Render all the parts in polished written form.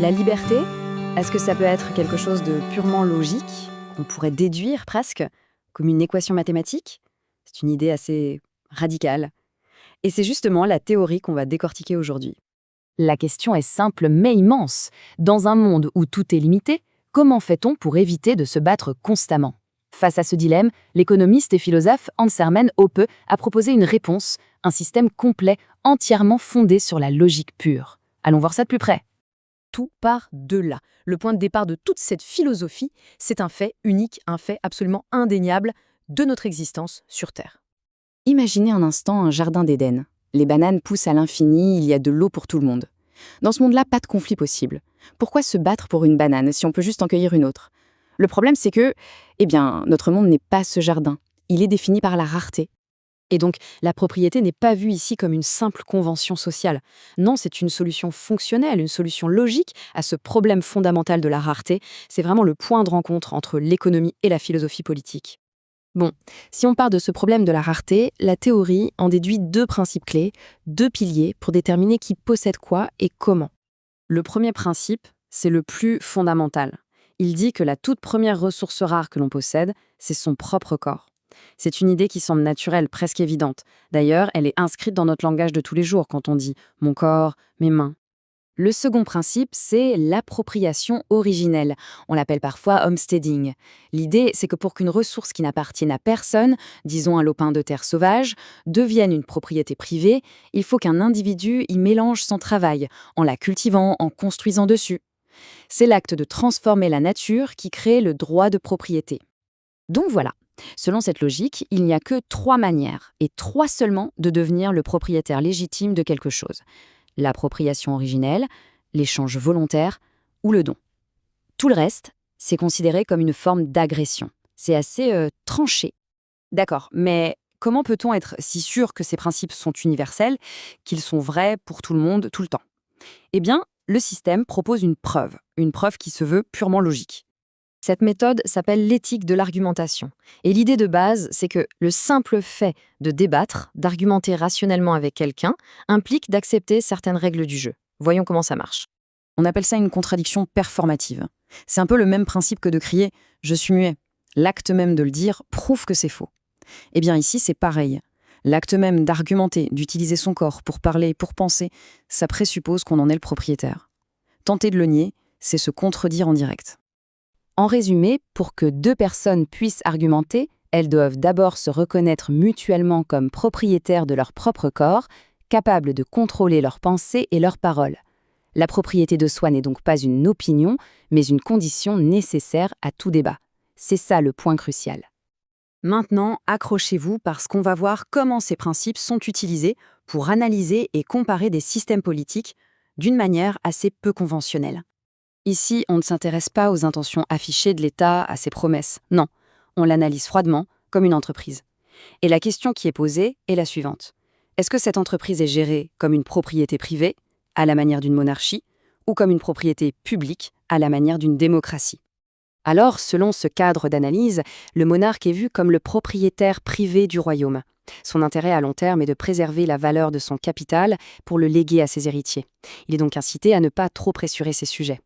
La liberté, est-ce que ça peut être quelque chose de purement logique, qu'on pourrait déduire presque, comme une équation mathématique? C'est une idée assez radicale. Et c'est justement la théorie qu'on va décortiquer aujourd'hui. La question est simple mais immense. Dans un monde où tout est limité, comment fait-on pour éviter de se battre constamment? Face à ce dilemme, l'économiste et philosophe Hans Hermann Hoppe a proposé une réponse, un système complet, entièrement fondé sur la logique pure. Allons voir ça de plus près. Tout part de là. Le point de départ de toute cette philosophie, c'est un fait unique, un fait absolument indéniable de notre existence sur Terre. Imaginez un instant un jardin d'Éden. Les bananes poussent à l'infini, il y a de l'eau pour tout le monde. Dans ce monde-là, pas de conflit possible. Pourquoi se battre pour une banane si on peut juste en cueillir une autre? Le problème, c'est que, notre monde n'est pas ce jardin. Il est défini par la rareté. Et donc, la propriété n'est pas vue ici comme une simple convention sociale. Non, c'est une solution fonctionnelle, une solution logique à ce problème fondamental de la rareté. C'est vraiment le point de rencontre entre l'économie et la philosophie politique. Bon, si on part de ce problème de la rareté, la théorie en déduit deux principes clés, deux piliers pour déterminer qui possède quoi et comment. Le premier principe, c'est le plus fondamental. Il dit que la toute première ressource rare que l'on possède, c'est son propre corps. C'est une idée qui semble naturelle, presque évidente. D'ailleurs, elle est inscrite dans notre langage de tous les jours quand on dit « mon corps, mes mains ». Le second principe, c'est l'appropriation originelle. On l'appelle parfois homesteading. L'idée, c'est que pour qu'une ressource qui n'appartienne à personne, disons un lopin de terre sauvage, devienne une propriété privée, il faut qu'un individu y mélange son travail, en la cultivant, en construisant dessus. C'est l'acte de transformer la nature qui crée le droit de propriété. Donc voilà. Selon cette logique, il n'y a que 3 manières, et 3 seulement, de devenir le propriétaire légitime de quelque chose. L'appropriation originelle, l'échange volontaire ou le don. Tout le reste, c'est considéré comme une forme d'agression. C'est assez tranché. D'accord, mais comment peut-on être si sûr que ces principes sont universels, qu'ils sont vrais pour tout le monde, tout le temps? Eh bien, le système propose une preuve qui se veut purement logique. Cette méthode s'appelle l'éthique de l'argumentation. Et l'idée de base, c'est que le simple fait de débattre, d'argumenter rationnellement avec quelqu'un, implique d'accepter certaines règles du jeu. Voyons comment ça marche. On appelle ça une contradiction performative. C'est un peu le même principe que de crier « je suis muet ». L'acte même de le dire prouve que c'est faux. Eh bien ici, c'est pareil. L'acte même d'argumenter, d'utiliser son corps pour parler, pour penser, ça présuppose qu'on en est le propriétaire. Tenter de le nier, c'est se contredire en direct. En résumé, pour que 2 personnes puissent argumenter, elles doivent d'abord se reconnaître mutuellement comme propriétaires de leur propre corps, capables de contrôler leurs pensées et leurs paroles. La propriété de soi n'est donc pas une opinion, mais une condition nécessaire à tout débat. C'est ça le point crucial. Maintenant, accrochez-vous parce qu'on va voir comment ces principes sont utilisés pour analyser et comparer des systèmes politiques d'une manière assez peu conventionnelle. Ici, on ne s'intéresse pas aux intentions affichées de l'État, à ses promesses. Non, on l'analyse froidement, comme une entreprise. Et la question qui est posée est la suivante. Est-ce que cette entreprise est gérée comme une propriété privée, à la manière d'une monarchie, ou comme une propriété publique, à la manière d'une démocratie? Alors, selon ce cadre d'analyse, le monarque est vu comme le propriétaire privé du royaume. Son intérêt à long terme est de préserver la valeur de son capital pour le léguer à ses héritiers. Il est donc incité à ne pas trop pressurer ses sujets.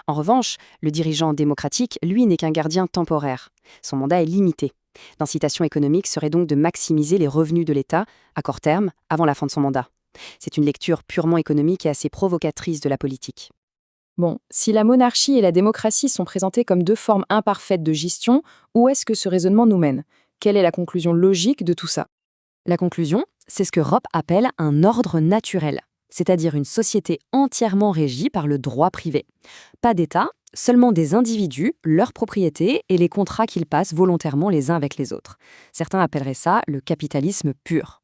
En revanche, le dirigeant démocratique, lui, n'est qu'un gardien temporaire. Son mandat est limité. L'incitation économique serait donc de maximiser les revenus de l'État à court terme, avant la fin de son mandat. C'est une lecture purement économique et assez provocatrice de la politique. Bon, si la monarchie et la démocratie sont présentées comme 2 formes imparfaites de gestion, où est-ce que ce raisonnement nous mène? Quelle est la conclusion logique de tout ça? La conclusion, c'est ce que Hoppe appelle un ordre naturel, c'est-à-dire une société entièrement régie par le droit privé. Pas d'État, seulement des individus, leurs propriétés et les contrats qu'ils passent volontairement les uns avec les autres. Certains appelleraient ça le capitalisme pur.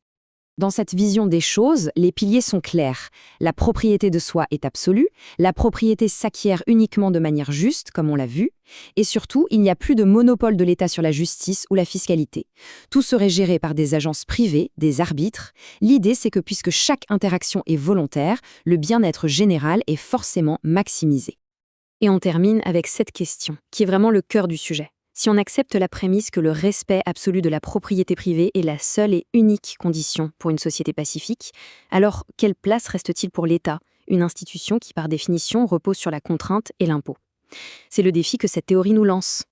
Dans cette vision des choses, les piliers sont clairs. La propriété de soi est absolue, la propriété s'acquiert uniquement de manière juste, comme on l'a vu, et surtout, il n'y a plus de monopole de l'État sur la justice ou la fiscalité. Tout serait géré par des agences privées, des arbitres. L'idée, c'est que puisque chaque interaction est volontaire, le bien-être général est forcément maximisé. Et on termine avec cette question, qui est vraiment le cœur du sujet. Si on accepte la prémisse que le respect absolu de la propriété privée est la seule et unique condition pour une société pacifique, alors quelle place reste-t-il pour l'État, une institution qui par définition repose sur la contrainte et l'impôt. C'est le défi que cette théorie nous lance.